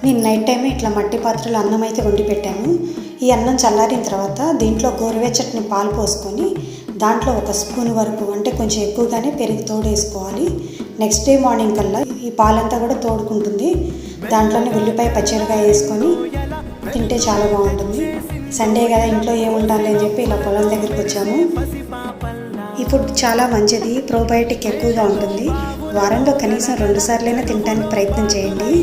నేను నైట్ టైమే ఇట్లా మట్టి పాత్రలో అన్నం అయితే వండి పెట్టాను. ఈ అన్నం చల్లారిన తర్వాత దీంట్లో గోరువెచ్చటిని పాలు పోసుకొని దాంట్లో 1 స్పూన్ వరకు, అంటే కొంచెం ఎక్కువగానే పెరుగు తోడేసుకోవాలి. నెక్స్ట్ డే మార్నింగ్ కల్లా ఈ పాలంతా కూడా తోడుకుంటుంది. దాంట్లోనే ఉల్లిపాయ పచ్చిమిరపకాయ వేసుకొని తింటే చాలా బాగుంటుంది. సండే కదా, ఇంట్లో ఏముండాలి అని చెప్పి ఇలా పొలం దగ్గరికి వచ్చాము. ఈ ఫుడ్ చాలా మంచిది, ప్రోబయోటిక్ ఎక్కువగా ఉంటుంది. వారంలో కనీసం 2 సార్లైనా తినడానికి ప్రయత్నం చేయండి.